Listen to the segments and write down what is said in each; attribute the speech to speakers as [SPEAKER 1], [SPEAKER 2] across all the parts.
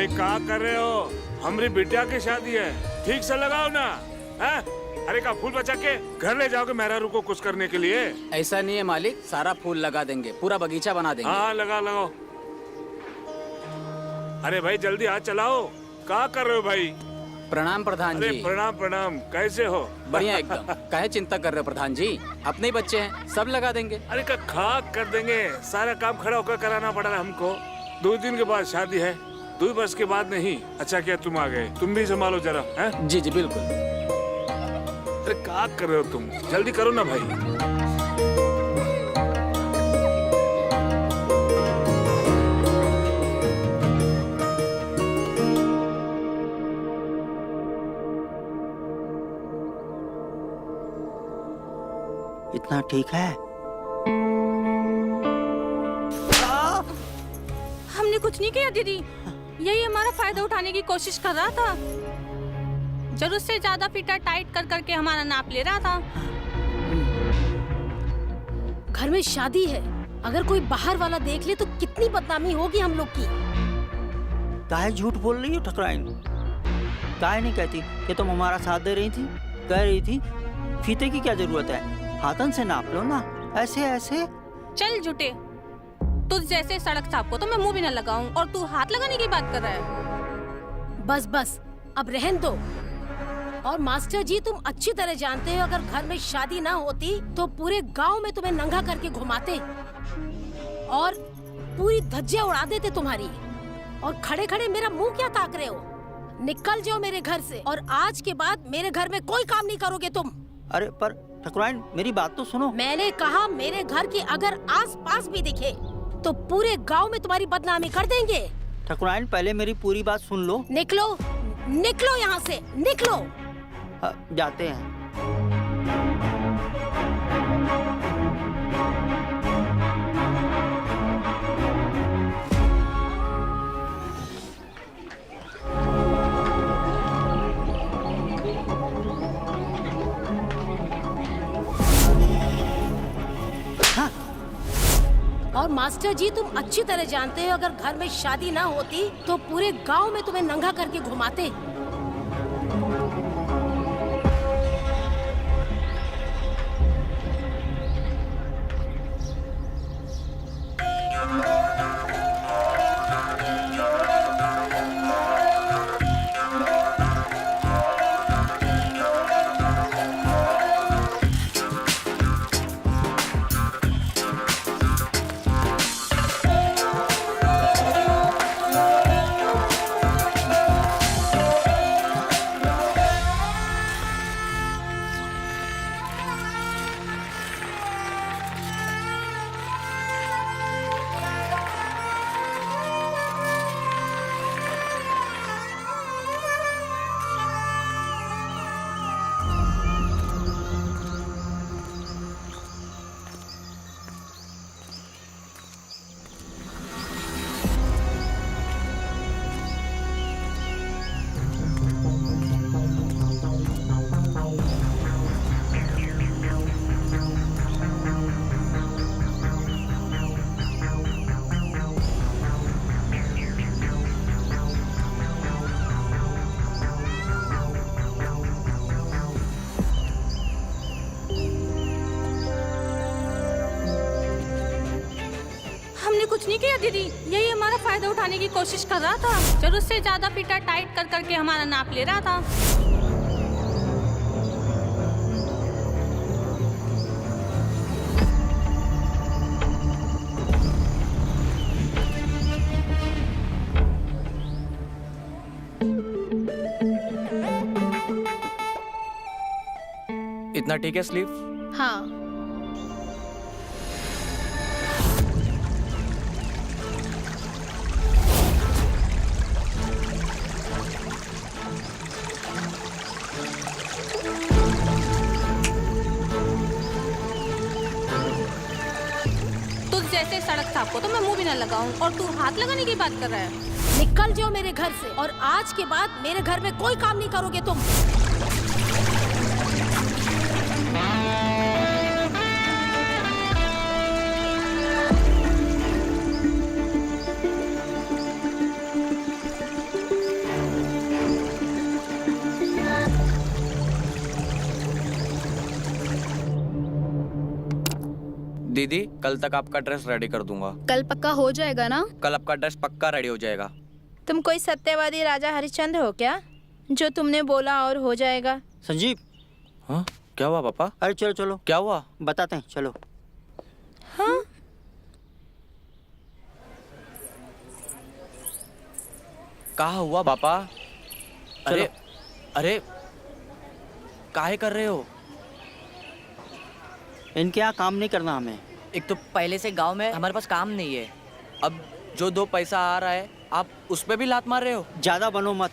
[SPEAKER 1] भाई क्या कर रहे हो? हमारी बिटिया की शादी है, ठीक से लगाओ ना। है? अरे का फूल बचा के घर ले जाओगे मेहरारू को कुछ करने के लिए?
[SPEAKER 2] ऐसा नहीं है मालिक, सारा फूल लगा देंगे, पूरा बगीचा बना देंगे।
[SPEAKER 1] हाँ लगाओ। अरे भाई जल्दी हाथ चलाओ। क्या कर रहे हो भाई?
[SPEAKER 2] प्रणाम प्रधान
[SPEAKER 1] अरे
[SPEAKER 2] जी।
[SPEAKER 1] प्रणाम, कैसे हो?
[SPEAKER 2] बढ़िया एकदम। काहे चिंता कर रहे हो प्रधान जी, अपने ही बच्चे हैं, सब लगा देंगे।
[SPEAKER 1] अरे का खाक कर देंगे, सारा काम खड़ा होकर कराना पड़ा हमको। 2 दिन के बाद शादी है, 2 वर्ष के बाद नहीं। अच्छा किया तुम आ गए, तुम भी संभालो जरा। हैं?
[SPEAKER 2] जी जी बिल्कुल।
[SPEAKER 1] अरे क्या कर रहे हो तुम? जल्दी करो ना भाई।
[SPEAKER 3] इतना ठीक है?
[SPEAKER 4] हमने कुछ नहीं किया दीदी, यही हमारा फायदा उठाने की कोशिश कर रहा था। जरूरत से ज्यादा फिटर टाइट कर करके हमारा नाप ले रहा था।
[SPEAKER 5] घर में शादी है, अगर कोई बाहर वाला देख ले तो कितनी बदनामी होगी हम लोग की।
[SPEAKER 3] काहे झूठ बोल रही हो ठकुराइन? काहे नहीं कहती कि तुम हमारा साथ दे रही थी? कह रही थी फीते की क्या जरूरत है, हाथन से नाप लो ना। ऐसे ऐसे
[SPEAKER 4] चल झूठे, तुझ जैसे सड़क सांप को तो मैं मुंह भी न लगाऊं और तू हाथ लगाने की बात कर रहा है।
[SPEAKER 5] बस बस अब रहन दो। और मास्टर जी तुम अच्छी तरह जानते हो, अगर घर में शादी ना होती तो पूरे गांव में तुम्हें नंगा करके घुमाते और पूरी धज्जियां उड़ा देते तुम्हारी। और खड़े खड़े मेरा मुंह क्या ताक रहे हो? निकल जाओ मेरे घर से, और आज के बाद मेरे घर में कोई काम नहीं करोगे तुम।
[SPEAKER 3] अरे पर ठकुराइन मेरी बात तो सुनो।
[SPEAKER 5] मैंने कहा मेरे घर के अगर आस पास भी दिखे तो पूरे गांव में तुम्हारी बदनामी कर देंगे।
[SPEAKER 3] ठकुराइन पहले मेरी पूरी बात सुन लो।
[SPEAKER 5] निकलो निकलो यहाँ से, निकलो।
[SPEAKER 3] जाते हैं।
[SPEAKER 5] और मास्टर जी तुम अच्छी तरह जानते हो, अगर घर में शादी ना होती तो पूरे गांव में तुम्हें नंगा करके घुमाते।
[SPEAKER 4] कुछ नहीं किया दीदी, यही हमारा फायदा उठाने की कोशिश कर रहा था। जरूरत से ज्यादा फिटर टाइट कर करके हमारा नाप ले रहा था।
[SPEAKER 6] इतना ठीक है स्लीव?
[SPEAKER 4] हाँ। जैसे सड़क सांप को तो मैं मुंह भी न लगाऊं और तू हाथ लगाने की बात कर रहा है।
[SPEAKER 5] निकल जाओ मेरे घर से, और आज के बाद मेरे घर में कोई काम नहीं करोगे तुम।
[SPEAKER 6] दीदी, कल तक आपका ड्रेस रेडी कर दूंगा।
[SPEAKER 7] कल पक्का हो जाएगा ना?
[SPEAKER 6] कल आपका ड्रेस पक्का रेडी हो जाएगा।
[SPEAKER 7] तुम कोई सत्यवादी राजा हरिश्चंद्र हो क्या, जो तुमने बोला और हो जाएगा?
[SPEAKER 3] संजीव,
[SPEAKER 6] हाँ क्या हुआ पापा?
[SPEAKER 3] अरे चलो चलो,
[SPEAKER 6] क्या हुआ?
[SPEAKER 3] बताते हैं, चलो।
[SPEAKER 7] हाँ,
[SPEAKER 6] कहा हुआ पापा? अरे अरे काहे कर रहे हो?
[SPEAKER 3] इनके यहाँ काम नहीं करना हमें।
[SPEAKER 8] एक तो पहले से गांव में हमारे पास काम नहीं है।
[SPEAKER 6] अब जो 2 पैसा आ रहा है आप उस पे भी लात मार रहे हो।
[SPEAKER 3] ज्यादा बनो मत,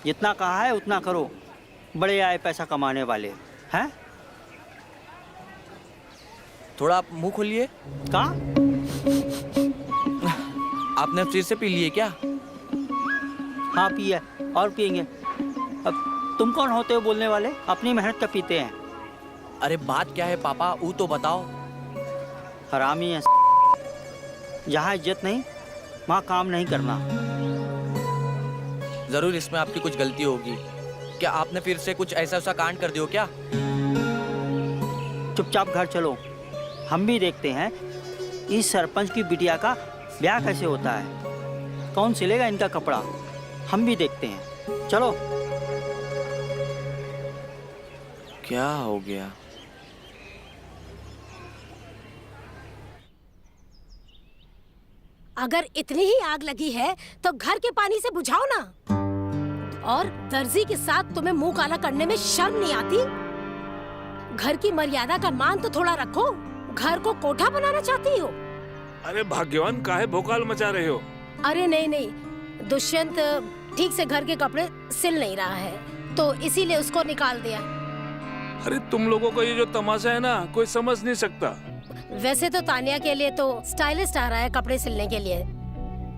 [SPEAKER 3] जितना कहा है उतना करो। बड़े आए पैसा कमाने वाले हैं।
[SPEAKER 6] थोड़ा आप मुंह खोलिए।
[SPEAKER 3] कहा?
[SPEAKER 6] आपने फ्रिज से पी लिए क्या?
[SPEAKER 3] हाँ पिए, और पियेंगे। अब तुम कौन होते हो बोलने वाले? अपनी मेहनत का पीते हैं।
[SPEAKER 6] अरे बात क्या है पापा, वो तो बताओ।
[SPEAKER 3] हरामी है। जहाँ इज्जत नहीं वहाँ काम नहीं करना।
[SPEAKER 6] जरूर इसमें आपकी कुछ गलती होगी। क्या आपने फिर से कुछ ऐसा कांड कर दियो क्या?
[SPEAKER 3] चुपचाप घर चलो, हम भी देखते हैं इस सरपंच की बिटिया का ब्याह कैसे होता है। कौन सिलेगा इनका कपड़ा, हम भी देखते हैं। चलो।
[SPEAKER 6] क्या हो गया?
[SPEAKER 5] अगर इतनी ही आग लगी है तो घर के पानी से बुझाओ ना। और दर्जी के साथ तुम्हें मुंह काला करने में शर्म नहीं आती? घर की मर्यादा का मान तो थोड़ा रखो। घर को कोठा बनाना चाहती हो?
[SPEAKER 1] अरे भाग्यवान, काहे भोकाल मचा रहे हो?
[SPEAKER 5] अरे नहीं नहीं, दुष्यंत ठीक से घर के कपड़े सिल नहीं रहा है तो इसीलिए उसको निकाल दिया।
[SPEAKER 1] अरे तुम लोगों को ये जो तमाशा है ना, कोई समझ नहीं सकता।
[SPEAKER 5] वैसे तो तानिया के लिए तो स्टाइलिस्ट आ रहा है कपड़े सिलने के लिए,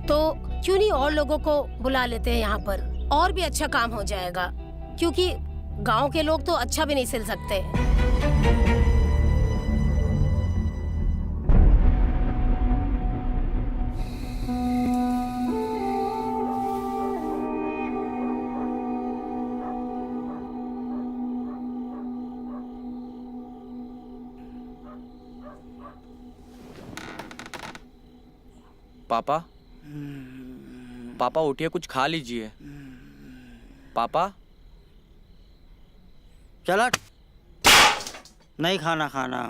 [SPEAKER 5] तो क्यों नहीं और लोगों को बुला लेते हैं यहाँ पर, और भी अच्छा काम हो जाएगा। क्योंकि गांव के लोग तो अच्छा भी नहीं सिल सकते।
[SPEAKER 6] पापा, पापा उठिए, कुछ खा लीजिए। पापा,
[SPEAKER 3] चला, नहीं खाना खाना।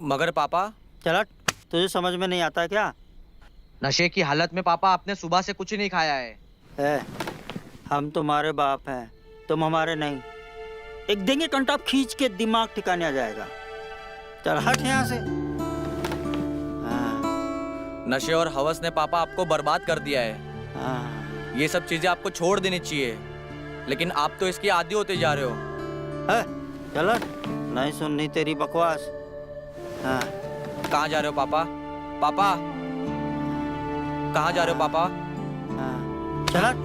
[SPEAKER 6] मगर पापा।
[SPEAKER 3] चला, तुझे समझ में नहीं आता क्या?
[SPEAKER 8] नशे की हालत में पापा आपने सुबह से कुछ नहीं खाया है।
[SPEAKER 3] हम तुम्हारे बाप हैं, तुम हमारे नहीं। एक देंगे कंटाप खींच के दिमाग ठिकाने आ जाएगा। चल हट यहाँ से।
[SPEAKER 6] नशे और हवस ने पापा आपको बर्बाद कर दिया है। ये सब चीजें आपको छोड़ देनी चाहिए, लेकिन आप तो इसकी आदी होते जा रहे हो।
[SPEAKER 3] चल, नहीं सुननी तेरी बकवास।
[SPEAKER 6] कहाँ जा रहे हो पापा? पापा, कहाँ जा रहे हो पापा?
[SPEAKER 3] चल।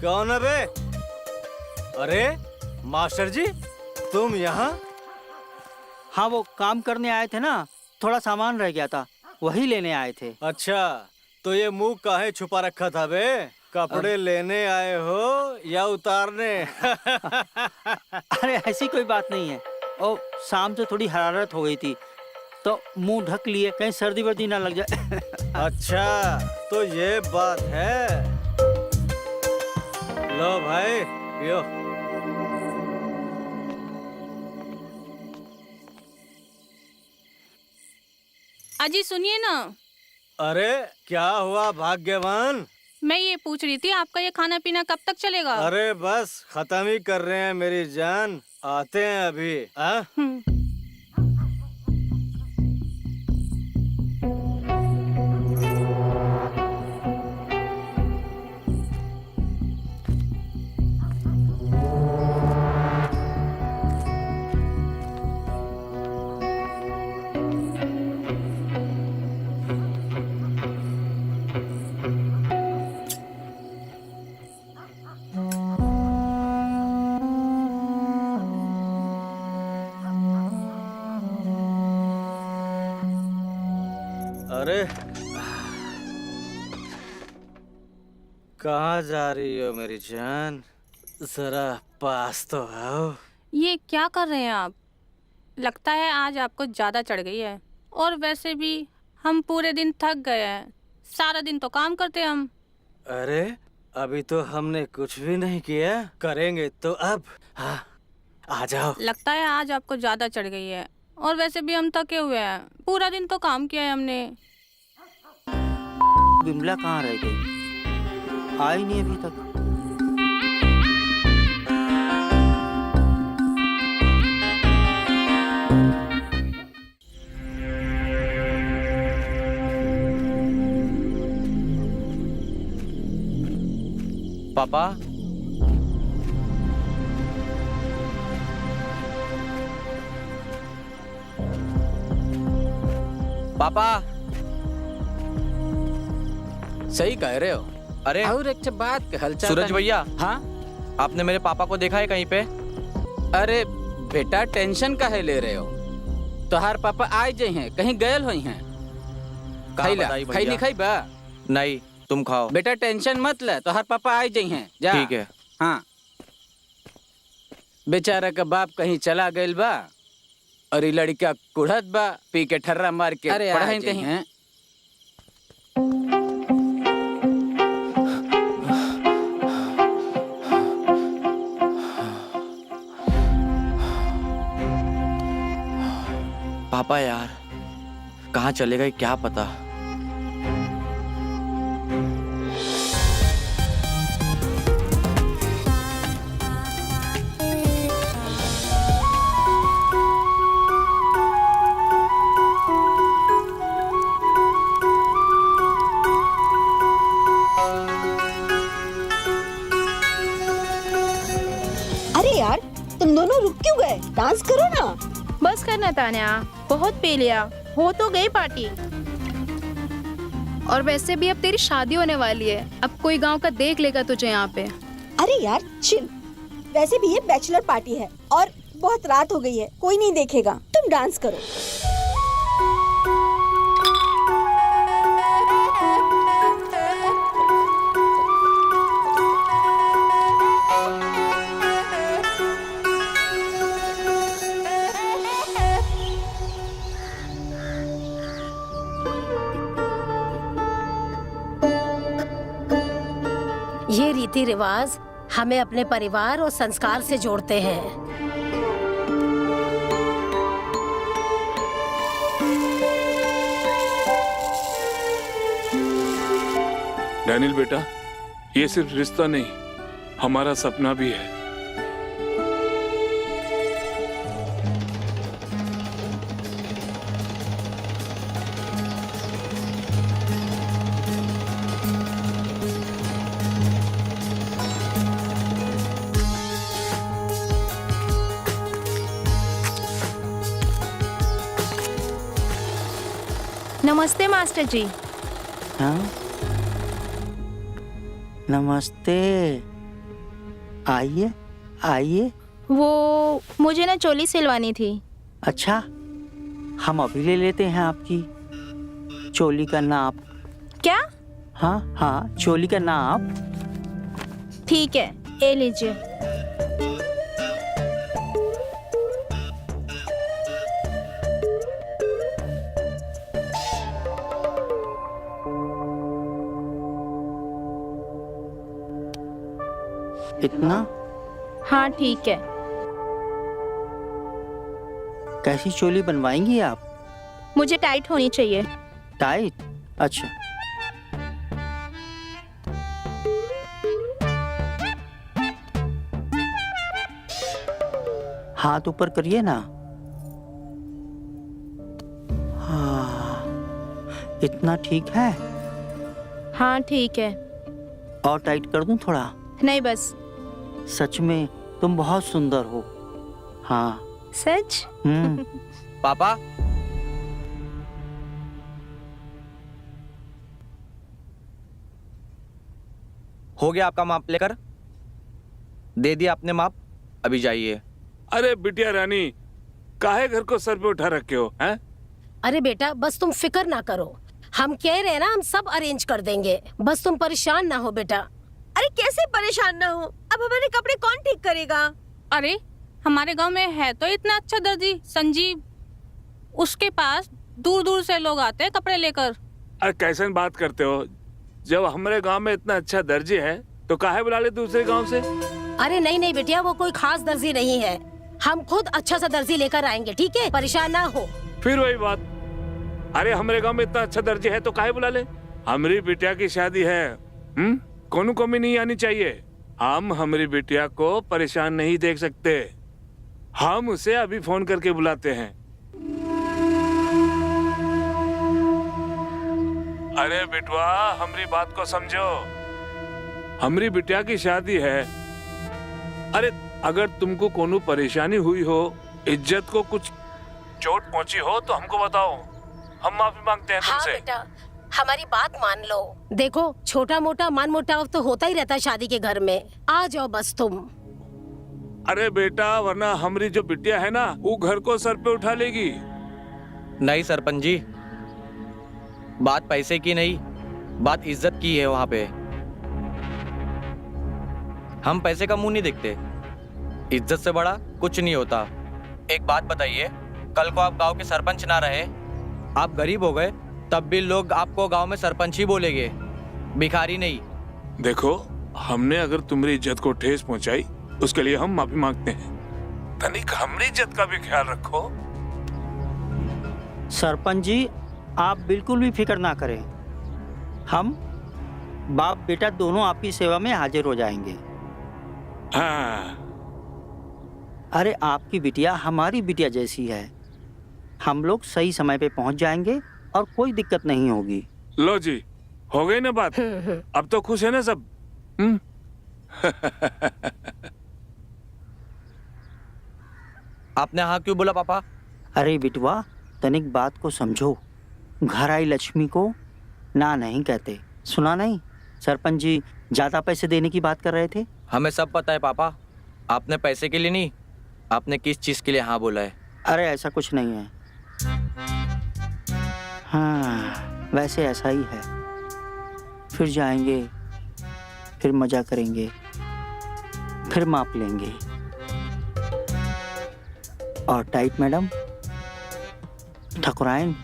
[SPEAKER 9] कौन है बे? अरे मास्टर जी, तुम यहाँ?
[SPEAKER 3] हाँ, वो काम करने आए थे ना, थोड़ा सामान रह गया था, वही लेने आए थे।
[SPEAKER 9] अच्छा, तो ये मुंह काहे छुपा रखा था बे? कपड़े लेने आए हो या उतारने?
[SPEAKER 3] अरे ऐसी कोई बात नहीं है। ओ, शाम से थोड़ी हरारत हो गई थी तो मुंह ढक लिए, कहीं सर्दी वर्दी ना लग जाए।
[SPEAKER 9] अच्छा, तो ये बात है। लो भाई, यो।
[SPEAKER 4] अजी सुनिए ना।
[SPEAKER 9] अरे क्या हुआ भाग्यवान?
[SPEAKER 4] मैं ये पूछ रही थी, आपका ये खाना पीना कब तक चलेगा?
[SPEAKER 9] अरे बस खत्म ही कर रहे हैं मेरी जान, आते हैं अभी। अरे कहाँ जा रही हो मेरी जान? जरा पास तो आओ।
[SPEAKER 4] ये क्या कर रहे हैं आप? लगता है आज आपको ज्यादा चढ़ गई है। और वैसे भी हम पूरे दिन थक गए हैं, सारा दिन तो काम करते हैं हम।
[SPEAKER 9] अरे अभी तो हमने कुछ भी नहीं किया, करेंगे तो अब। हाँ आ जाओ।
[SPEAKER 4] लगता है आज आपको ज्यादा चढ़ गई है। और वैसे भी हम थके हुए हैं, पूरा दिन तो काम किया है हमने।
[SPEAKER 3] बिमला कहाँ रह गई? आई नहीं अभी तक।
[SPEAKER 6] पापा पापा
[SPEAKER 2] सही कह रहे हो।
[SPEAKER 6] अरे
[SPEAKER 2] और एक बात के हलचल
[SPEAKER 6] सूरज भैया,
[SPEAKER 2] हाँ
[SPEAKER 6] आपने मेरे पापा को देखा है कहीं पे?
[SPEAKER 2] अरे बेटा टेंशन काहे ले रहे हो? तोहार पापा आए जे हैं, कहीं गयल हुई हैं।
[SPEAKER 6] कहाँ बताई
[SPEAKER 2] खाई
[SPEAKER 6] भैया?
[SPEAKER 2] खाई बा
[SPEAKER 6] नहीं, तुम खाओ।
[SPEAKER 2] बेटा टेंशन मत ले, तोहार पापा आए जे हैं। जा।
[SPEAKER 6] ठीक है।
[SPEAKER 2] हाँ बेचारा का बाप कहीं चला गइल बा और ये लड़का कुढ़त बा, पी के ठर्रा मार के पढ़ाई कहीं है।
[SPEAKER 6] पापा यार, कहाँ चले गए क्या पता।
[SPEAKER 10] अरे यार, तुम दोनों रुक क्यों गए? डांस करो ना।
[SPEAKER 7] बस करना तान्या, बहुत पी लिया, हो तो गई पार्टी।
[SPEAKER 11] और वैसे भी अब तेरी शादी होने वाली है, अब कोई गांव का देख लेगा तुझे यहाँ पे।
[SPEAKER 10] अरे यार चिल, वैसे भी ये बैचलर पार्टी है और बहुत रात हो गई है, कोई नहीं देखेगा। तुम डांस करो।
[SPEAKER 5] ये रीति रिवाज हमें अपने परिवार और संस्कार से जोड़ते हैं।
[SPEAKER 1] डैनियल बेटा, ये सिर्फ रिश्ता नहीं, हमारा सपना भी है।
[SPEAKER 7] नमस्ते मास्टर जी।
[SPEAKER 3] हाँ नमस्ते, आइए आइए।
[SPEAKER 7] वो मुझे ना चोली सिलवानी थी।
[SPEAKER 3] अच्छा, हम अभी ले लेते हैं आपकी चोली का नाप।
[SPEAKER 7] क्या?
[SPEAKER 3] हाँ हाँ, चोली का नाप।
[SPEAKER 7] ठीक है, ये लीजिए।
[SPEAKER 3] इतना?
[SPEAKER 7] हाँ ठीक है।
[SPEAKER 3] कैसी चोली बनवाएंगी आप?
[SPEAKER 7] मुझे टाइट होनी चाहिए।
[SPEAKER 3] टाइट? अच्छा। हाथ ऊपर करिए ना। हाँ, इतना ठीक है?
[SPEAKER 7] हाँ ठीक है।
[SPEAKER 3] और टाइट कर दूं थोड़ा?
[SPEAKER 7] नहीं बस।
[SPEAKER 3] सच में तुम बहुत सुंदर हो। हाँ
[SPEAKER 7] सच?
[SPEAKER 6] पापा, हो गया आपका माप लेकर? दे दिया आपने माप, अभी जाइए।
[SPEAKER 1] अरे बिटिया रानी, काहे घर को सर पे उठा रखे हो हैं?
[SPEAKER 5] अरे बेटा, बस तुम फिक्र ना करो, हम कह रहे हैं ना, हम सब अरेंज कर देंगे, बस तुम परेशान ना हो बेटा।
[SPEAKER 10] अरे कैसे परेशान ना हो, अब हमारे कपड़े कौन ठीक करेगा?
[SPEAKER 4] अरे हमारे गांव में है तो इतना अच्छा दर्जी संजीव, उसके पास दूर दूर से लोग आते हैं कपड़े लेकर।
[SPEAKER 1] अरे कैसे बात करते हो, जब हमारे गांव में इतना अच्छा दर्जी है तो काहे बुला ले दूसरे गांव से?
[SPEAKER 5] अरे नहीं नहीं बेटिया, वो कोई खास दर्जी नहीं है, हम खुद अच्छा सा दर्जी लेकर आएंगे, ठीक है, परेशान ना हो।
[SPEAKER 1] फिर वही बात, अरे हमारे गांव में इतना अच्छा दर्जी है तो काहे बुला ले? हमारी बिटिया की शादी है, कोनो कमी नहीं आनी चाहिए। हम हमारी बिटिया को परेशान नहीं देख सकते, हम उसे अभी फोन करके बुलाते हैं। अरे बेटवा, हमारी बात को समझो, हमारी बिटिया की शादी है। अरे अगर तुमको कोनो परेशानी हुई हो, इज्जत को कुछ चोट पहुंची हो तो हमको बताओ, हम माफी मांगते हैं तुमसे।
[SPEAKER 5] हाँ बेटा, हमारी बात मान लो। देखो छोटा मोटा मन मुटाव तो होता ही रहता है शादी के घर में, आ जाओ बस तुम।
[SPEAKER 1] अरे बेटा, वरना हमारी जो बिटिया है ना, वो घर को सर पे उठा लेगी।
[SPEAKER 6] नहीं सरपंच जी, बात पैसे की नहीं, बात इज्जत की है। वहाँ पे हम पैसे का मुंह नहीं देखते, इज्जत से बड़ा कुछ नहीं होता। एक बात बताइए, कल को आप गांव के सरपंच ना रहे, आप गरीब हो गए, तब भी लोग आपको गांव में सरपंच ही बोलेंगे, भिखारी नहीं।
[SPEAKER 1] देखो, हमने अगर तुम्हारी इज्जत को ठेस पहुंचाई, उसके लिए हम माफी मांगते हैं। तनिक हमारी इज्जत का भी ख्याल रखो।
[SPEAKER 3] सरपंच जी, आप बिल्कुल भी फिक्र ना करें, हम बाप बेटा दोनों आपकी सेवा में हाजिर हो जाएंगे।
[SPEAKER 1] हाँ।
[SPEAKER 3] अरे आपकी बिटिया हमारी बिटिया जैसी है, हम लोग सही समय पे पहुंच जाएंगे और कोई दिक्कत नहीं होगी।
[SPEAKER 1] लो जी, हो गई ना बात, अब तो खुश है ना सब?
[SPEAKER 6] आपने हाँ क्यों बोला पापा?
[SPEAKER 3] अरे बिटवा, तनिक बात को समझो, घर आई लक्ष्मी को ना नहीं कहते। सुना नहीं, सरपंच जी ज्यादा पैसे देने की बात कर रहे थे।
[SPEAKER 6] हमें सब पता है पापा, आपने पैसे के लिए नहीं, आपने किस चीज के लिए हाँ बोला है।
[SPEAKER 3] अरे ऐसा कुछ नहीं है। हाँ, वैसे ऐसा ही है। फिर जाएंगे, फिर मजा करेंगे, फिर माप लेंगे। और टाइट मैडम, ठकुराइन,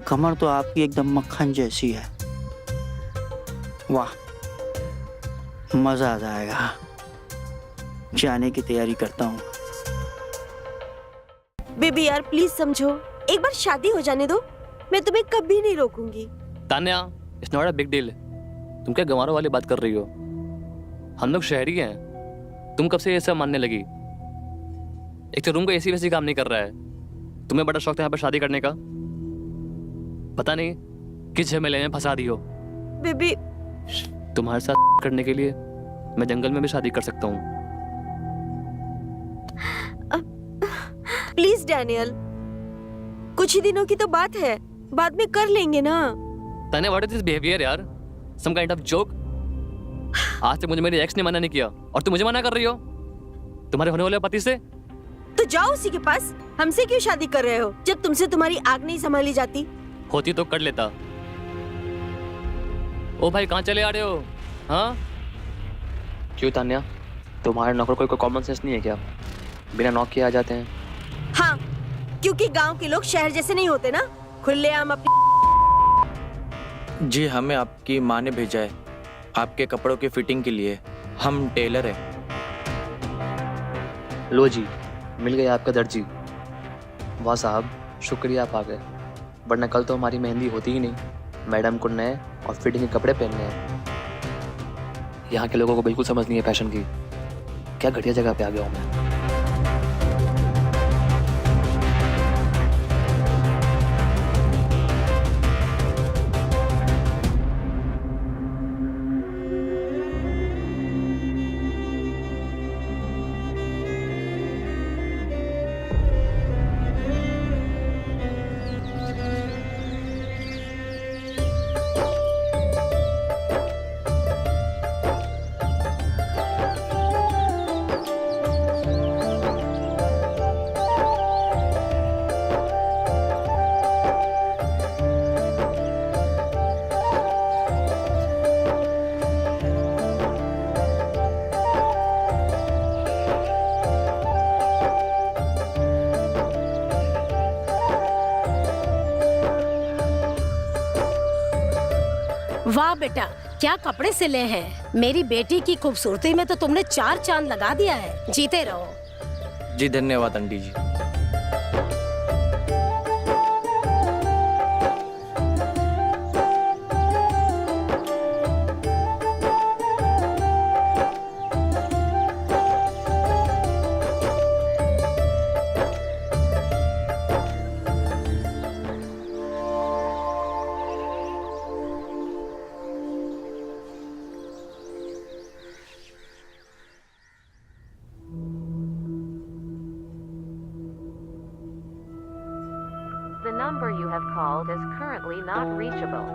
[SPEAKER 3] कमर तो आपकी एकदम मक्खन जैसी है। वाह, मजा आ जाएगा। जाने की तैयारी करता हूँ।
[SPEAKER 10] बेबी यार प्लीज समझो, एक बार शादी हो जाने दो, मैं तुम्हें कभी नहीं रोकूंगी।
[SPEAKER 12] Tanya, it's not a big deal. तुम क्या गंवारों वाली बात कर रही हो? हम लोग शहरी हैं, तुम कब से ये सब मानने लगी? एक तो रूम का एसी वैसी काम नहीं कर रहा है, तुम्हें बड़ा शौक था यहाँ पर शादी करने का, पता नहीं किस झमेले में फंसा दी हो।
[SPEAKER 10] बेबी,
[SPEAKER 12] तुम्हारे साथ करने के लिए मैं जंगल में भी शादी कर सकता हूँ।
[SPEAKER 10] प्लीज डैनियल, कुछ ही दिनों की तो बात है, बाद में कर लेंगे ना।
[SPEAKER 12] Tanya, what is this behaviour यार? Some kind of joke? आज तक मुझे मेरी एक्स ने मना नहीं किया और तुम मुझे मना कर रही हो तुम्हारे होने वाले पति से?
[SPEAKER 10] तो जाओ उसी के पास, हमसे क्यों शादी कर रहे हो जब तुमसे तुम्हारी आग नहीं संभाली जाती?
[SPEAKER 12] होती तो कर लेता। ओ भाई, कहाँ चले आ रहे हो? हाँ क्यों तान्या, तुम्हारे नौकर कोई कॉमन सेंस नहीं है क्या? बिना नॉक किए आ जाते हैं।
[SPEAKER 10] हाँ, क्योंकि गांव के लोग शहर जैसे नहीं होते ना, खुलेआम अपनी।
[SPEAKER 6] जी, हमें आपकी माँ ने भेजा है आपके कपड़ों की फिटिंग के लिए, हम टेलर हैं।
[SPEAKER 12] लो जी, मिल गया आपका दर्जी। वाह साहब, शुक्रिया आप आ गए, वरना कल तो हमारी मेहंदी होती ही नहीं। मैडम को नए और फिटिंग के कपड़े पहनने हैं। यहाँ के लोगों को बिल्कुल समझ नहीं है फैशन की। क्या घटिया जगह पे आ गया हूँ मैं।
[SPEAKER 5] वाह बेटा, क्या कपड़े सिले हैं। मेरी बेटी की खूबसूरती में तो तुमने 4 चांद लगा दिया है। जीते रहो।
[SPEAKER 6] जी धन्यवाद aunty ji.
[SPEAKER 13] The number you have called is currently not reachable.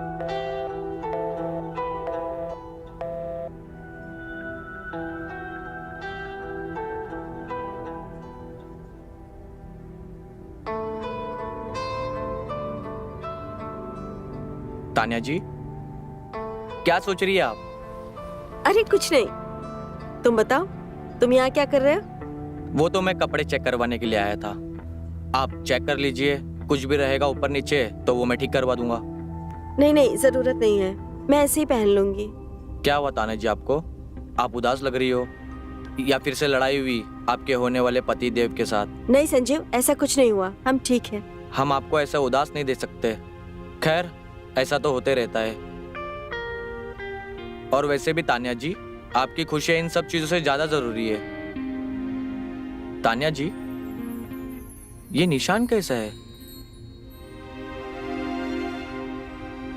[SPEAKER 6] Tanya ji, क्या सोच रही है आप?
[SPEAKER 14] अरे कुछ नहीं, तुम बताओ, तुम यहाँ क्या कर रहे हो?
[SPEAKER 6] वो तो मैं कपड़े चेक करवाने के लिए आया था। आप चेक कर लीजिए, कुछ भी रहेगा ऊपर नीचे तो वो मैं ठीक करवा दूंगा।
[SPEAKER 14] नहीं नहीं, जरूरत नहीं है, मैं ऐसे ही पहन लूंगी।
[SPEAKER 6] क्या हुआ तान्या जी आपको? आप उदास लग रही हो, या फिर से लड़ाई हुई आपके होने वाले पति देव के साथ?
[SPEAKER 14] नहीं संजीव, ऐसा कुछ नहीं हुआ, हम ठीक हैं।
[SPEAKER 6] हम आपको ऐसा उदास नहीं दे सकते। खैर, ऐसा तो होते रहता है। और वैसे भी तान्या जी, आपकी खुशियां इन सब चीजों से ज्यादा जरूरी है। तान्या जी, ये निशान कैसा है?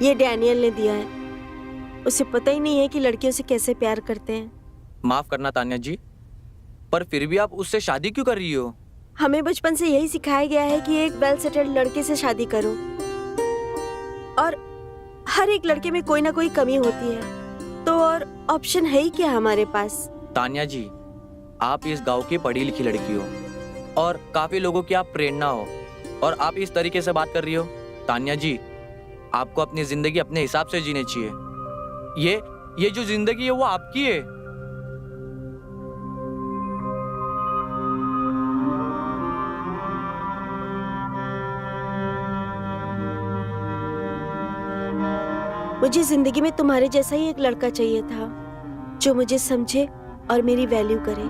[SPEAKER 14] ये डैनियल ने दिया है। उसे पता ही नहीं है कि लड़कियों से कैसे प्यार करते हैं।
[SPEAKER 6] माफ करना तान्या जी, पर फिर भी आप उससे शादी क्यों कर रही हो?
[SPEAKER 14] हमें बचपन से यही सिखाया गया है कि एक वेल सेटल्ड लड़के से शादी करो, और हर एक लड़के में कोई ना कोई कमी होती है, तो और ऑप्शन है ही क्या हमारे पास?
[SPEAKER 6] तान्या जी, आप इस गांव की पढ़ी लिखी लड़की हो और काफी लोगों की आप प्रेरणा हो, और आप इस तरीके से बात कर रही हो। तान्या जी, आपको अपनी जिंदगी अपने हिसाब से जीनी चाहिए। ये जो जिंदगी है वो आपकी है।
[SPEAKER 14] मुझे जिंदगी में तुम्हारे जैसा ही एक लड़का चाहिए था, जो मुझे समझे और मेरी वैल्यू करे।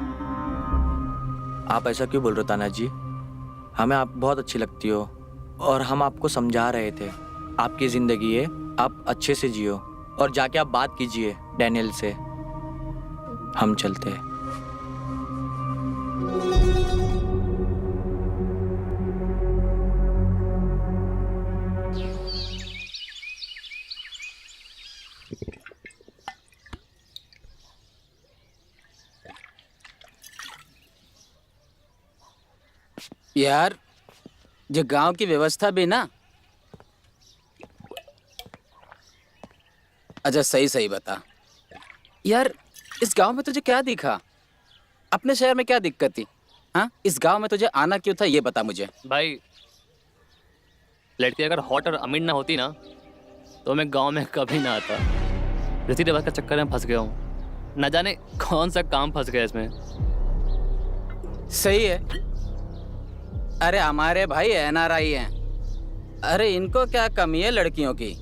[SPEAKER 6] आप ऐसा क्यों बोल रहे हो तान्या जी? हमें आप बहुत अच्छी लगती हो, और हम आपको समझा रहे थे। आपकी जिंदगी है, आप अच्छे से जियो, और जाके आप बात कीजिए डैनियल से। हम चलते हैं।
[SPEAKER 2] यार, जो गांव की व्यवस्था भी ना, अच्छा सही सही बता यार, इस गांव में तुझे क्या दिखा? अपने शहर में क्या दिक्कत थी? हाँ, इस गांव में तुझे आना क्यों था, ये बता मुझे।
[SPEAKER 12] भाई, लड़की अगर हॉट और अमीर ना होती ना, तो मैं गांव में कभी ना आता। रीति रिवाज का चक्कर में फंस गया हूँ। न जाने कौन सा काम फंस गया इसमें।
[SPEAKER 2] सही है। अरे हमारे भाई NRI हैं। अरे इनको क्या कमी है लड़कियों की?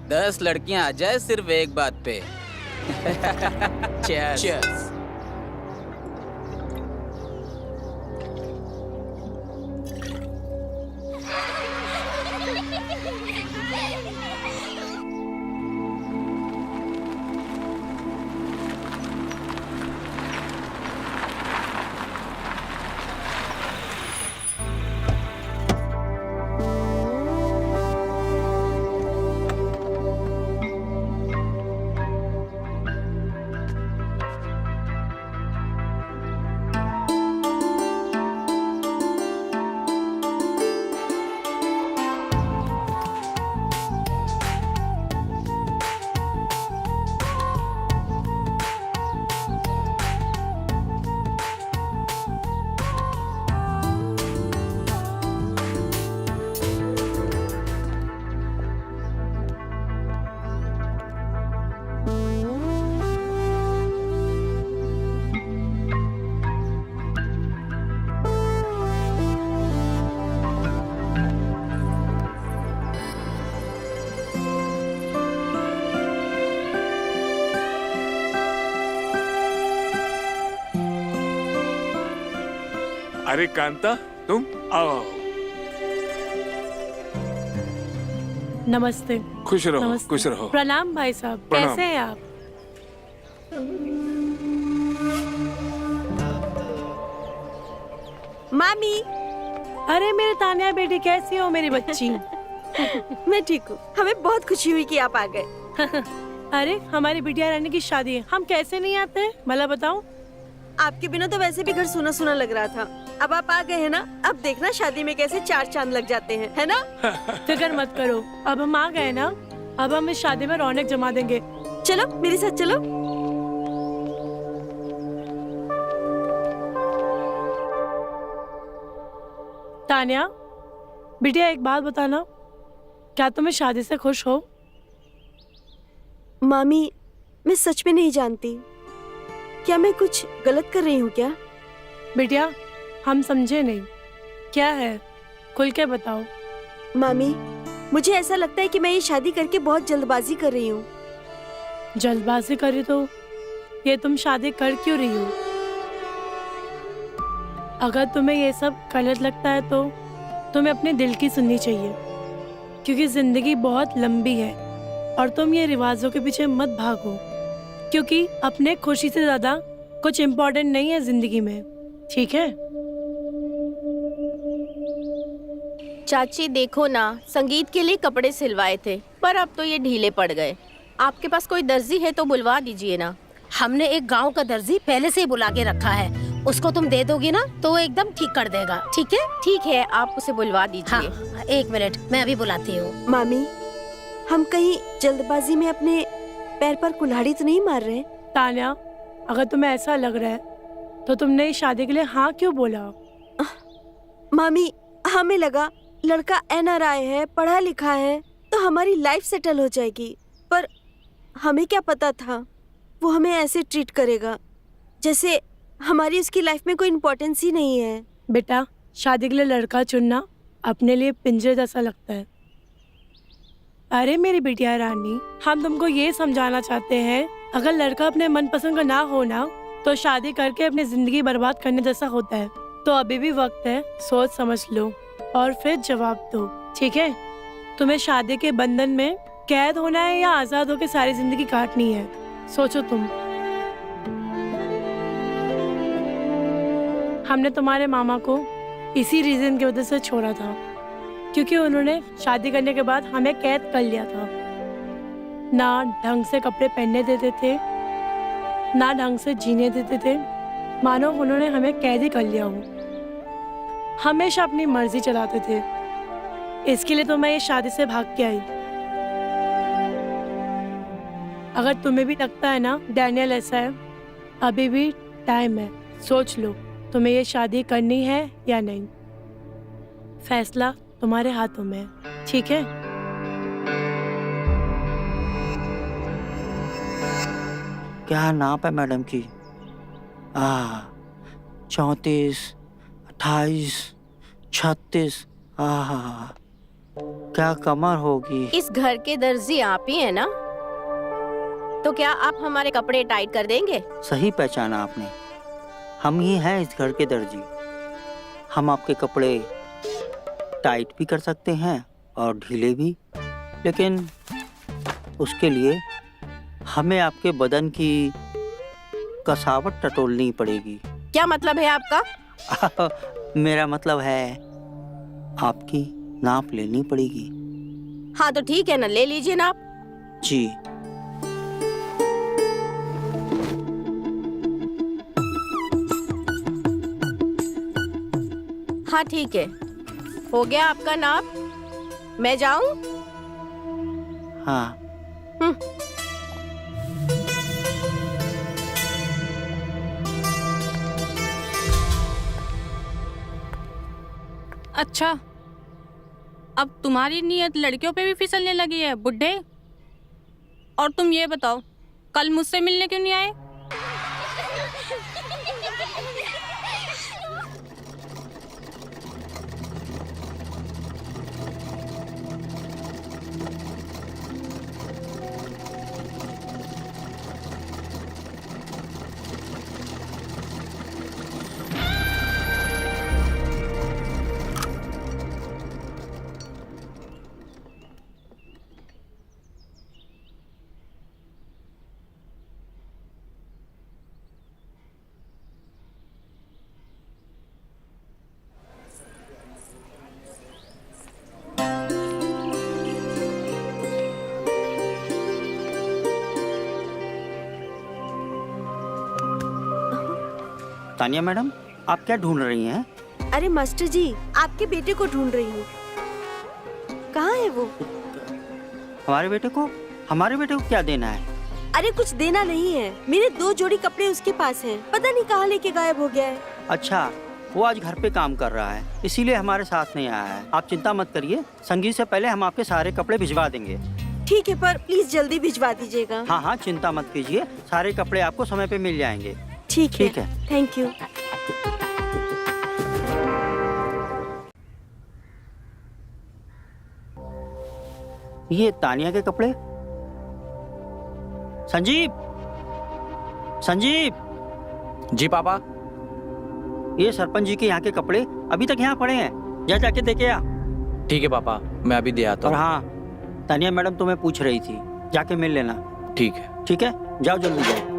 [SPEAKER 2] 10 लड़कियां आ जाए सिर्फ एक बात पे। Cheers.
[SPEAKER 1] अरे कांता, तुम आओ।
[SPEAKER 15] नमस्ते।
[SPEAKER 1] खुश रहो,
[SPEAKER 15] नमस्ते।
[SPEAKER 1] खुश रहो।
[SPEAKER 15] प्रणाम भाई साहब,
[SPEAKER 1] प्रणाम।
[SPEAKER 15] कैसे हैं आप?
[SPEAKER 14] मामी।
[SPEAKER 15] अरे मेरे तानिया बेटी, कैसी हो मेरी बच्ची?
[SPEAKER 14] मैं ठीक हूँ। हमें बहुत खुशी हुई कि आप आ गए।
[SPEAKER 15] अरे हमारी बिटिया रानी की शादी है, हम कैसे नहीं आते हैं भला बताओ।
[SPEAKER 14] आपके बिना तो वैसे भी घर सुना सुना लग रहा था, अब आप आ गए हैं ना, अब देखना शादी में कैसे 4 चांद लग जाते हैं, है ना?
[SPEAKER 15] फिक्र मत करो, अब हम आ गए ना, अब हम इस शादी में रौनक जमा देंगे।
[SPEAKER 14] चलो मेरे साथ चलो।
[SPEAKER 15] तानिया बिटिया, एक बात बताना, क्या तुम इस शादी से खुश हो?
[SPEAKER 14] मामी, मैं सच में नहीं जानती, क्या मैं कुछ गलत कर रही हूँ क्या?
[SPEAKER 15] बिटिया हम समझे नहीं, क्या है, खुल के बताओ।
[SPEAKER 14] मामी, मुझे ऐसा लगता है कि मैं ये शादी करके बहुत जल्दबाजी कर रही हूँ।
[SPEAKER 15] जल्दबाजी करी तो ये तुम शादी कर क्यों रही हो? अगर तुम्हें ये सब गलत लगता है तो तुम्हें अपने दिल की सुननी चाहिए, क्योंकि जिंदगी बहुत लंबी है और तुम ये रिवाजों के पीछे मत भागो, क्योंकि अपने खुशी से ज्यादा कुछ इम्पोर्टेंट नहीं है जिंदगी में, ठीक है?
[SPEAKER 16] चाची देखो ना, संगीत के लिए कपड़े सिलवाए थे पर अब तो ये ढीले पड़ गए। आपके पास कोई दर्जी है तो बुलवा दीजिए ना।
[SPEAKER 5] हमने एक गांव का दर्जी पहले से ही बुला के रखा है, उसको तुम दे दोगी ना तो वो एकदम ठीक कर देगा। ठीक है?
[SPEAKER 16] ठीक है, आप उसे बुलवा दीजिए।
[SPEAKER 5] हाँ, 1 मिनट, मैं अभी बुलाती हूँ।
[SPEAKER 14] मामी, हम कहीं जल्दबाजी में अपने पैर पर कुल्हाड़ी तो नहीं मार रहे?
[SPEAKER 15] तान्या, अगर तुम्हें ऐसा लग रहा है तो तुमने इस शादी के लिए हाँ क्यों बोला?
[SPEAKER 14] मामी, हमें लगा लड़का NRI है, पढ़ा लिखा है, तो हमारी लाइफ सेटल हो जाएगी, पर हमें क्या पता था वो हमें ऐसे ट्रीट करेगा जैसे हमारी उसकी लाइफ में कोई इम्पोर्टेंस ही नहीं है।
[SPEAKER 15] बेटा, शादी के लिए लड़का चुनना अपने लिए पिंजरे जैसा लगता है। अरे मेरी बिटिया रानी, हम तुमको ये समझाना चाहते हैं, अगर लड़का अपने मनपसंद का ना हो ना तो शादी करके अपनी जिंदगी बर्बाद करने जैसा होता है। तो अभी भी वक्त है, सोच समझ लो और फिर जवाब दो, ठीक है? तुम्हें शादी के बंधन में कैद होना है या आजाद होकर सारी जिंदगी काटनी है, सोचो तुम। हमने तुम्हारे मामा को इसी रीजन की वजह से छोड़ा था, क्योंकि उन्होंने शादी करने के बाद हमें कैद कर लिया था। ना ढंग से कपड़े पहनने देते थे, ना ढंग से जीने देते थे, मानो उन्होंने हमें कैद ही कर लिया हो। हमेशा अपनी मर्जी चलाते थे, इसके लिए तो मैं ये शादी से भाग के आई। अगर तुम्हें भी लगता है ना डैनियल ऐसा है, अभी भी टाइम है, सोच लो तुम्हें ये शादी करनी है या नहीं। फैसला तुम्हारे हाथों में है, ठीक है?
[SPEAKER 3] क्या नाप है मैडम की? 34, 28, 36। क्या कमर होगी।
[SPEAKER 16] इस घर के दर्जी आप ही है ना? तो क्या आप हमारे कपड़े टाइट कर देंगे?
[SPEAKER 3] सही पहचाना आपने, हम ही हैं इस घर के दर्जी। हम आपके कपड़े टाइट भी कर सकते हैं और ढीले भी, लेकिन उसके लिए हमें आपके बदन की कसावट टटोलनी पड़ेगी।
[SPEAKER 16] क्या मतलब है आपका?
[SPEAKER 3] मेरा मतलब है आपकी नाप लेनी पड़ेगी।
[SPEAKER 16] हाँ तो ठीक है ना, ले लीजिए नाप।
[SPEAKER 3] जी।
[SPEAKER 16] हाँ ठीक है, हो गया आपका नाप, मैं जाऊं?
[SPEAKER 3] हाँ।
[SPEAKER 4] अच्छा, अब तुम्हारी नीयत लड़कियों पे भी फिसलने लगी है बुड्ढे। और तुम ये बताओ, कल मुझसे मिलने क्यों नहीं आए?
[SPEAKER 3] तानिया मैडम, आप क्या ढूंढ रही हैं?
[SPEAKER 14] अरे मास्टर जी, आपके बेटे को ढूंढ रही हूँ। कहाँ है वो?
[SPEAKER 3] हमारे बेटे को क्या देना है?
[SPEAKER 14] अरे कुछ देना नहीं है, मेरे 2 जोड़ी कपड़े उसके पास हैं। पता नहीं कहाँ लेके गायब हो गया है।
[SPEAKER 3] अच्छा, वो आज घर पे काम कर रहा है, इसीलिए हमारे साथ नहीं आया है। आप चिंता मत करिए, संगीत से पहले हम आपके सारे कपड़े भिजवा देंगे।
[SPEAKER 14] ठीक है, पर प्लीज जल्दी भिजवा दीजिएगा।
[SPEAKER 3] हाँ हाँ, चिंता मत कीजिए, सारे कपड़े आपको समय पे मिल जाएंगे।
[SPEAKER 14] ठीक है, थैंक यू।
[SPEAKER 3] ये तानिया के कपड़े। संजीव
[SPEAKER 6] जी पापा।
[SPEAKER 3] ये सरपंच जी के यहाँ के कपड़े अभी तक यहाँ पड़े हैं, जा जाके देखे आ।
[SPEAKER 6] ठीक है पापा, मैं अभी दे आता
[SPEAKER 3] और
[SPEAKER 6] हूँ।
[SPEAKER 3] हाँ, तानिया मैडम तुम्हें पूछ रही थी, जाके मिल लेना।
[SPEAKER 6] ठीक है।
[SPEAKER 3] ठीक है, जाओ जल्दी जाओ।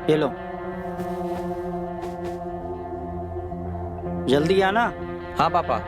[SPEAKER 3] ये लो, जल्दी आना।
[SPEAKER 6] हाँ पापा।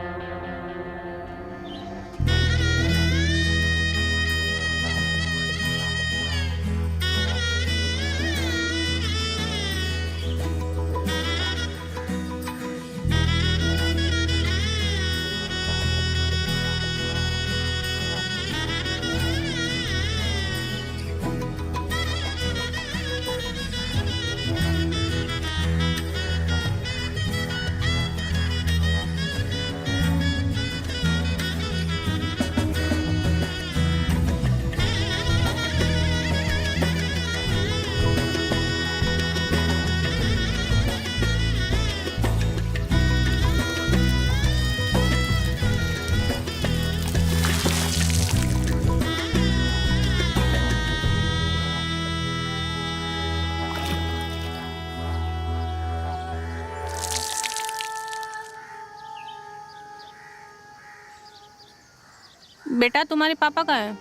[SPEAKER 4] बेटा तुम्हारे पापा का है?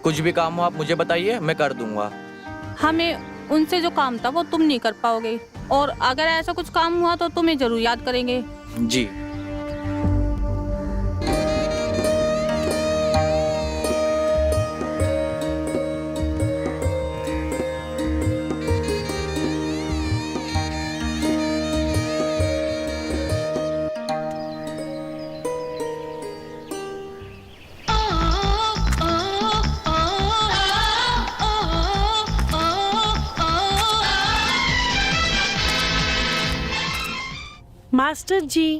[SPEAKER 6] कुछ भी काम हो आप मुझे बताइए, मैं कर दूंगा।
[SPEAKER 4] हमें उनसे जो काम था वो तुम नहीं कर पाओगे, और अगर ऐसा कुछ काम हुआ तो तुम्हें जरूर याद करेंगे।
[SPEAKER 6] जी।
[SPEAKER 15] मास्टर जी,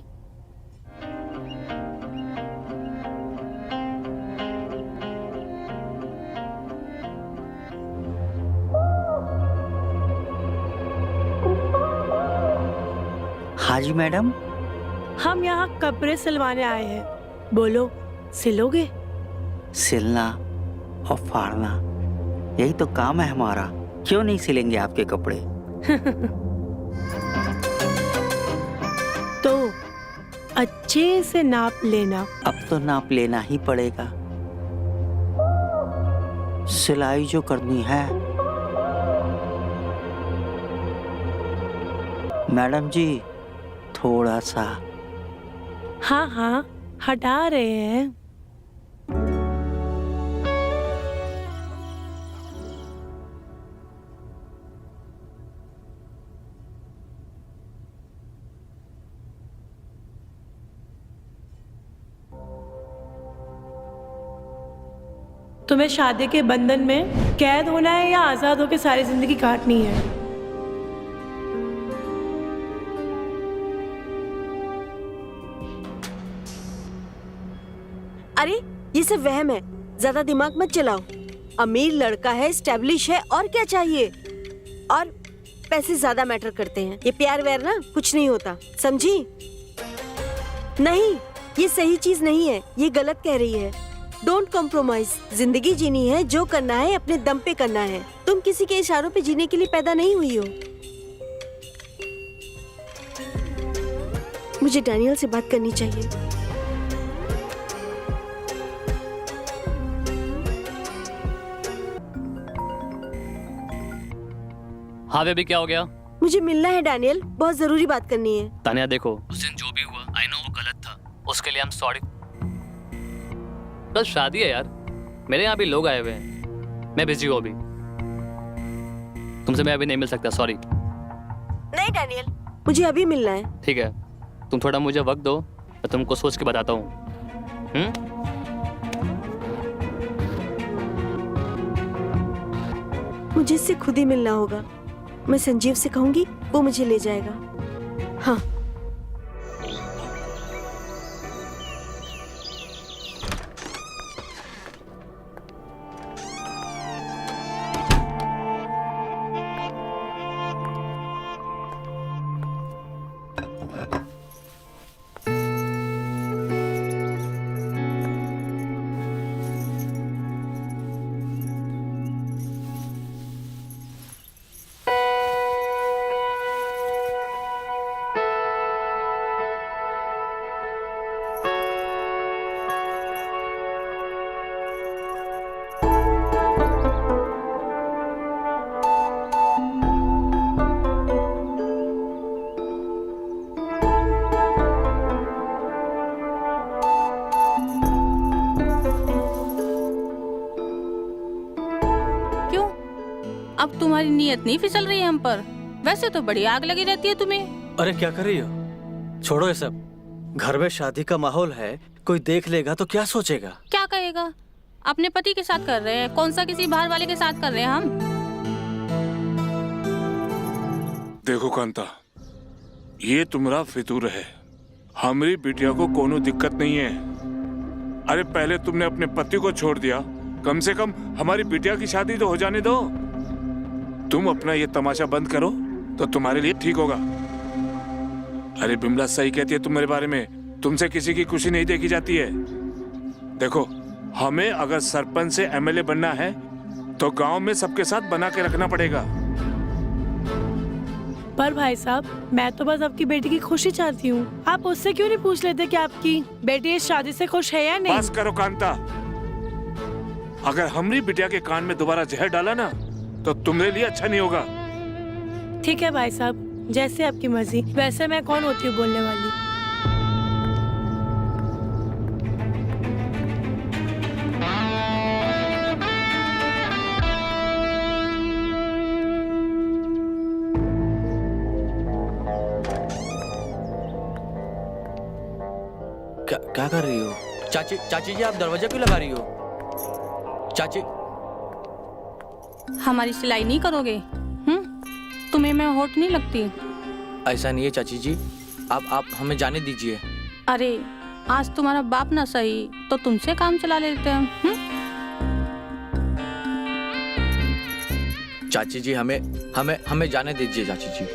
[SPEAKER 3] हाँ जी मैडम।
[SPEAKER 15] हम यहाँ कपड़े सिलवाने आए हैं, बोलो सिलोगे?
[SPEAKER 3] सिलना और फाड़ना, यही तो काम है हमारा। क्यों नहीं सिलेंगे आपके कपड़े?
[SPEAKER 15] तो अच्छे से नाप लेना।
[SPEAKER 3] अब तो नाप लेना ही पड़ेगा, सिलाई जो करनी है। मैडम जी, थोड़ा सा।
[SPEAKER 15] हाँ हाँ, हटा रहे हैं। तुम्हें शादी के बंधन में कैद होना है या आजाद होकर सारी जिंदगी काटनी है?
[SPEAKER 14] अरे ये सब वहम है, ज्यादा दिमाग मत चलाओ। अमीर लड़का है, स्टैब्लिश है, और क्या चाहिए? और पैसे ज्यादा मैटर करते हैं। ये प्यार व्यार ना कुछ नहीं होता, समझी? नहीं, ये सही चीज नहीं है, ये गलत कह रही है। Don't compromise. जिंदगी जीनी है, जो करना है अपने दम पे करना है। तुम किसी के इशारों पे जीने के लिए पैदा नहीं हुई हो। मुझे डैनियल से बात करनी चाहिए।
[SPEAKER 12] हाँ बेबी, क्या हो गया?
[SPEAKER 14] मुझे मिलना है डैनियल, बहुत जरूरी बात करनी है।
[SPEAKER 12] तानिया देखो, उस दिन जो भी हुआ आई नो वो गलत था, उसके लिए हम सॉरी। कल शादी है यार, मेरे यहाँ भी लोग आए हुए हैं, मैं बिजी हूँ अभी, तुमसे मैं अभी नहीं मिल सकता, सॉरी।
[SPEAKER 14] नहीं डैनियल, मुझे अभी मिलना है।
[SPEAKER 12] ठीक है, तुम थोड़ा मुझे वक्त दो, मैं तुमको सोच के बताता हूँ।
[SPEAKER 14] मुझे इससे खुद ही मिलना होगा। मैं संजीव से कहूंगी, वो मुझे ले जाएगा। हाँ।
[SPEAKER 4] अब तुम्हारी नीयत नहीं फिसल रही है हम पर? वैसे तो बड़ी आग लगी रहती है तुम्हें।
[SPEAKER 9] अरे क्या कर रही हो? छोड़ो ये सब। घर में शादी का माहौल है, कोई देख लेगा तो क्या सोचेगा?
[SPEAKER 4] क्या कहेगा? अपने पति के साथ कर रहे हैं, कौन सा किसी बाहर वाले के साथ कर रहे हैं हम?
[SPEAKER 1] देखो कांता, ये तुम्हारा फितूर है। हमारी बिटिया को कोनो दिक्कत नहीं है। अरे पहले तुमने अपने पति को छोड़ दिया, कम से कम हमारी बिटिया की शादी तो हो जाने दो। तुम अपना ये तमाशा बंद करो तो तुम्हारे लिए ठीक होगा। अरे बिमला सही कहती है तुम्हारे बारे में, तुमसे किसी की खुशी नहीं देखी जाती है। देखो, हमें अगर सरपंच से एमएलए बनना है तो गांव में सबके साथ बना के रखना पड़ेगा।
[SPEAKER 15] पर भाई साहब, मैं तो बस आपकी बेटी की खुशी चाहती हूँ। आप उससे क्यों नहीं पूछ लेते कि आपकी बेटी इस शादी से खुश है या नहीं?
[SPEAKER 1] बस करो कांता, अगर हमारी बिटिया के कान में दोबारा जहर डाला ना तो तुम्हारे लिए अच्छा नहीं होगा।
[SPEAKER 15] ठीक है भाई साहब, जैसे आपकी मर्जी। वैसे मैं कौन होती हूँ बोलने वाली?
[SPEAKER 6] क्या कर रही हो? चाची जी, आप दरवाजा क्यों लगा रही हो? चाची,
[SPEAKER 4] हमारी सिलाई नहीं करोगे? तुम्हें मैं होट नहीं लगती?
[SPEAKER 6] ऐसा नहीं है चाची जी, आप हमें जाने दीजिए।
[SPEAKER 4] अरे आज तुम्हारा बाप ना सही तो तुमसे काम चला लेते हैं।
[SPEAKER 6] चाची जी, हमें जाने दीजिए चाची जी।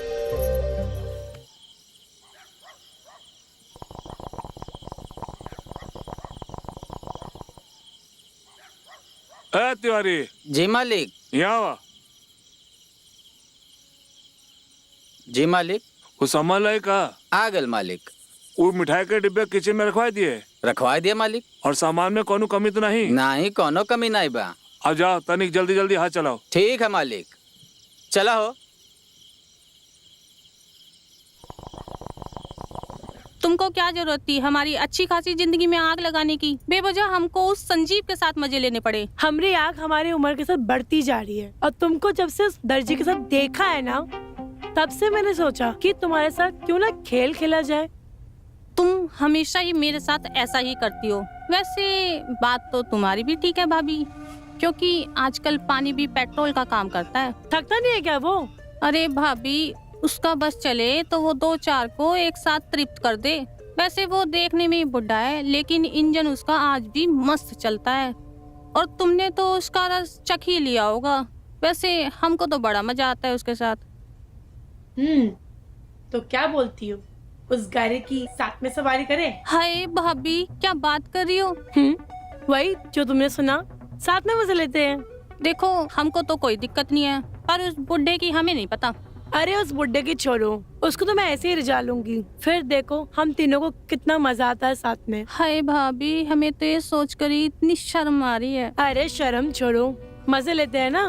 [SPEAKER 1] तिवारी
[SPEAKER 2] जी मालिक।
[SPEAKER 1] यहाँ
[SPEAKER 2] जी मालिक।
[SPEAKER 1] वो सामान लाए का?
[SPEAKER 2] आ गल मालिक।
[SPEAKER 1] वो मिठाई के डिब्बे किचन में रखवा दिए?
[SPEAKER 2] रखवा दिए मालिक।
[SPEAKER 1] और सामान में कोनो कमी तो नहीं?
[SPEAKER 2] नहीं, कोनो कमी नहीं बा।
[SPEAKER 1] अब जाओ, तनिक जल्दी जल्दी हाथ चलाओ।
[SPEAKER 2] ठीक है मालिक, चला हो।
[SPEAKER 4] तुमको क्या जरूरत थी हमारी अच्छी खासी जिंदगी में आग लगाने की? बेवजह हमको उस संजीव के साथ मजे लेने पड़े।
[SPEAKER 15] हमारी आग हमारी उम्र के साथ बढ़ती जा रही है, और तुमको जब से उस दर्जी के साथ देखा है ना, तब से मैंने सोचा कि तुम्हारे साथ क्यों ना खेल खेला जाए।
[SPEAKER 4] तुम हमेशा ही मेरे साथ ऐसा ही करती हो। वैसे बात तो तुम्हारी भी ठीक है भाभी, क्योंकि आजकल पानी भी पेट्रोल का काम करता है।
[SPEAKER 15] थकता नहीं है क्या वो?
[SPEAKER 4] अरे भाभी, उसका बस चले तो वो 2-4 को एक साथ तृप्त कर दे। वैसे वो देखने में ही बुढ़ा है, लेकिन इंजन उसका आज भी मस्त चलता है। और तुमने तो उसका रस चख ही लिया होगा। वैसे हमको तो बड़ा मजा आता है उसके साथ।
[SPEAKER 15] तो क्या बोलती हो, उस गाड़ी की साथ में सवारी करें?
[SPEAKER 4] हाय भाभी, क्या बात कर रही हो?
[SPEAKER 15] वही जो तुमने सुना, साथ में मजे लेते हैं।
[SPEAKER 4] देखो, हमको तो कोई दिक्कत नहीं है, पर उस बुढ़े की हमें नहीं पता।
[SPEAKER 15] अरे उस बुड्ढे की छोड़ो, उसको तो मैं ऐसे ही रिझा लूंगी। फिर देखो हम तीनों को कितना मजा आता है साथ में।
[SPEAKER 4] हाय भाभी, हमें तो ये सोच कर ही इतनी शर्म आ रही है।
[SPEAKER 15] अरे शर्म छोड़ो, मजे लेते हैं ना।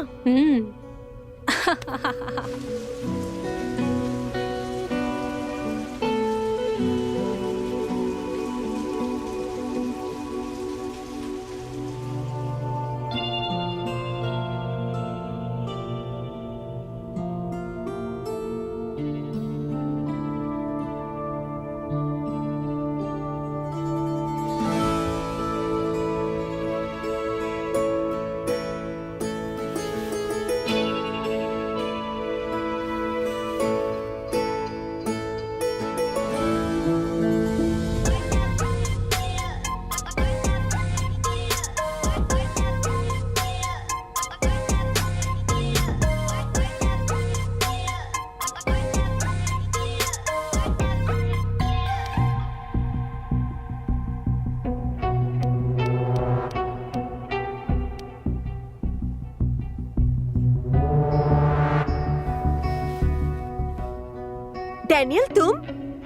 [SPEAKER 14] डैनियल तुम?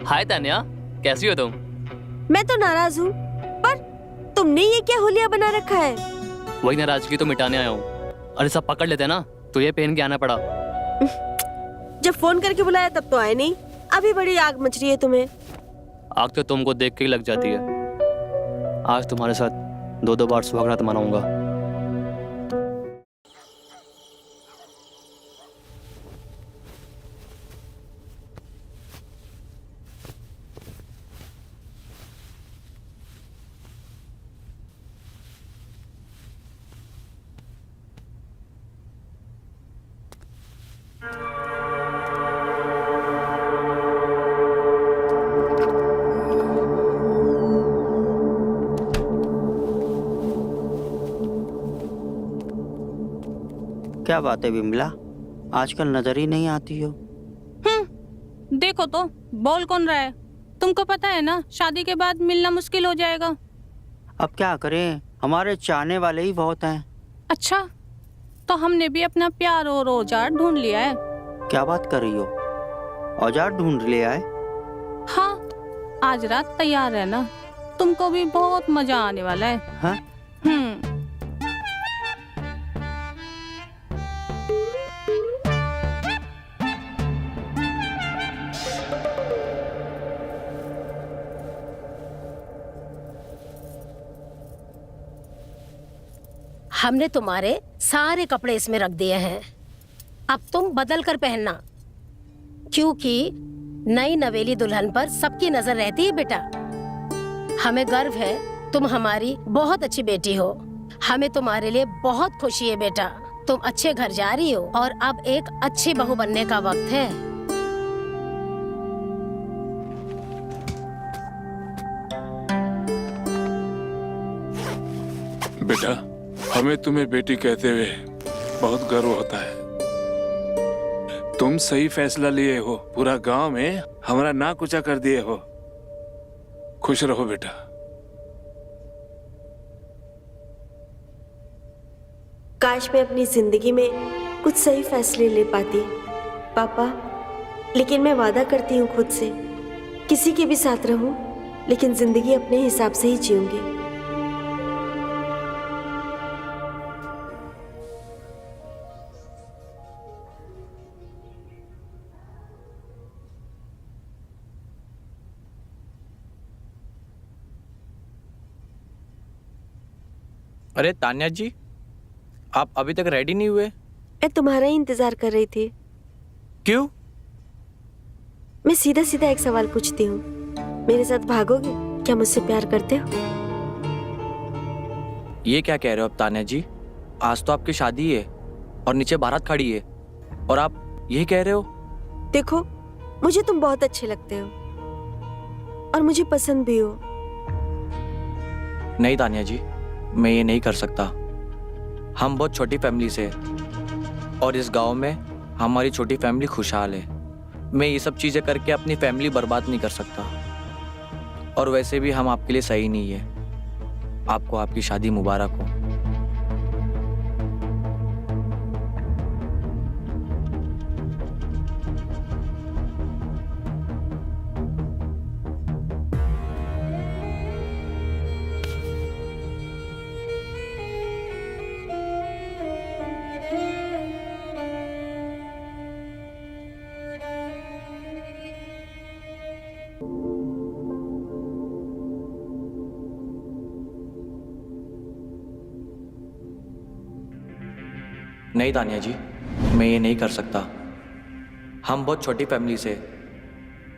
[SPEAKER 12] हाय तान्या, कैसी हो तुम?
[SPEAKER 14] मैं तो नाराज हूँ, पर तुमने ये क्या हुलिया बना रखा है?
[SPEAKER 12] वही नाराजगी तो मिटाने आया हूँ। अरे सब पकड़ लेते ना, तो ये पहन के आना पड़ा।
[SPEAKER 14] जब फोन करके बुलाया तब तो आए नहीं। अभी बड़ी आग मच रही है तुम्हें।
[SPEAKER 12] आग तो तुमको देख के ही लग जाती है। आज तुम्हारे साथ 2-2 बार सुहागरात मनाऊंगा।
[SPEAKER 3] क्या बात है बिमला, आजकल नजर ही नहीं आती हो।
[SPEAKER 4] देखो तो बोल कौन रहा है? तुमको पता है ना, शादी के बाद मिलना मुश्किल हो जाएगा।
[SPEAKER 3] अब क्या करें, हमारे चाहने वाले ही बहुत हैं।
[SPEAKER 4] अच्छा, तो हमने भी अपना प्यार और औजार ढूंढ लिया है।
[SPEAKER 3] क्या बात कर रही हो? औजार ढूंढ लिया है?
[SPEAKER 4] हाँ, आज रात तैयार रहना, तुमको भी बहुत मजा आने वाला है।
[SPEAKER 3] हाँ?
[SPEAKER 5] हमने तुम्हारे सारे कपड़े इसमें रख दिए हैं, अब तुम बदल कर पहनना, क्योंकि नई नवेली दुल्हन पर सबकी नजर रहती है बेटा। हमें गर्व है, तुम हमारी बहुत अच्छी बेटी हो। हमें तुम्हारे लिए बहुत खुशी है बेटा। तुम अच्छे घर जा रही हो और अब एक अच्छी बहू बनने का वक्त है।
[SPEAKER 1] बेटा, हमें तुम्हें बेटी कहते हुए बहुत गर्व होता है। तुम सही फैसला लिए हो, पूरा गांव में हमारा नाक ऊंचा कर दिए हो। खुश रहो बेटा।
[SPEAKER 14] काश मैं अपनी जिंदगी में कुछ सही फैसले ले पाती पापा, लेकिन मैं वादा करती हूँ खुद से, किसी के भी साथ रहूं, लेकिन जिंदगी अपने हिसाब से ही जीऊंगी।
[SPEAKER 6] अरे तान्या जी, आप अभी तक रेडी नहीं हुए?
[SPEAKER 14] मैं तुम्हारा ही इंतजार कर रही थी।
[SPEAKER 6] क्यों?
[SPEAKER 14] मैं सीधा सीधा एक सवाल पूछती हूँ, मेरे साथ भागोगे? क्या मुझसे प्यार करते हो?
[SPEAKER 6] ये क्या कह रहे हो अब तान्या जी? आज तो आपकी शादी है और नीचे बारात खड़ी है और आप यही कह रहे हो?
[SPEAKER 14] देखो, मुझे तुम बहुत अच्छे लगते हो और मुझे पसंद भी हो।
[SPEAKER 6] नहीं तान्या जी, मैं ये नहीं कर सकता। हम बहुत छोटी फैमिली से और इस गांव में हमारी छोटी फैमिली खुशहाल है। मैं ये सब चीज़ें करके अपनी फैमिली बर्बाद नहीं कर सकता, और वैसे भी हम आपके लिए सही नहीं है। आपको आपकी शादी मुबारक हो। नहीं तान्या जी, मैं ये नहीं कर सकता। हम बहुत छोटी फैमिली से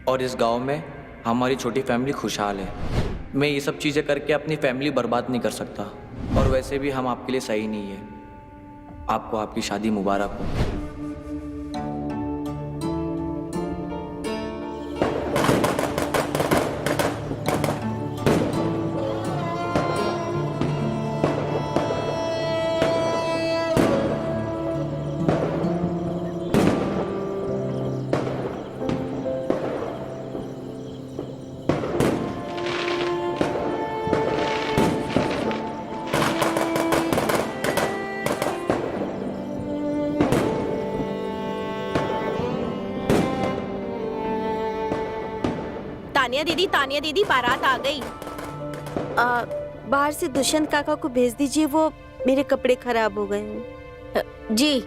[SPEAKER 6] और इस गांव में हमारी छोटी फैमिली खुशहाल है। मैं ये सब चीज़ें करके अपनी फैमिली बर्बाद नहीं कर सकता, और वैसे भी हम आपके लिए सही नहीं है। आपको आपकी शादी मुबारक हो।
[SPEAKER 16] तानिया दीदी बारात आ गई।
[SPEAKER 14] बाहर से दुष्यंत काका को भेज दीजिए, वो मेरे कपड़े खराब हो गए हैं।
[SPEAKER 16] जी।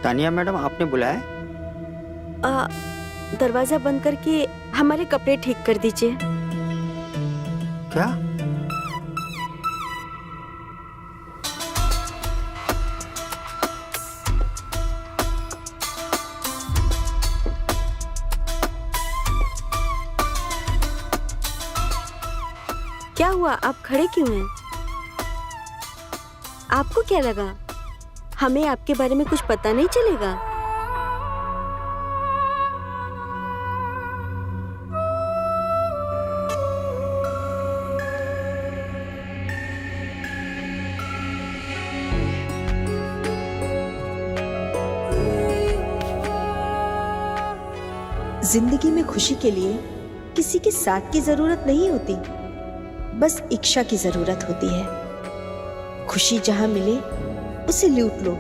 [SPEAKER 3] तानिया मैडम, आपने बुलाया?
[SPEAKER 14] दरवाजा बंद करके हमारे कपड़े ठीक कर दीजिए।
[SPEAKER 3] क्या?
[SPEAKER 14] क्या हुआ, आप खड़े क्यों हैं? आपको क्या लगा हमें आपके बारे में कुछ पता नहीं चलेगा?
[SPEAKER 10] जिंदगी में खुशी के लिए किसी के साथ की जरूरत नहीं होती, बस इच्छा की जरूरत होती है। खुशी जहां मिले उसे लूट लो।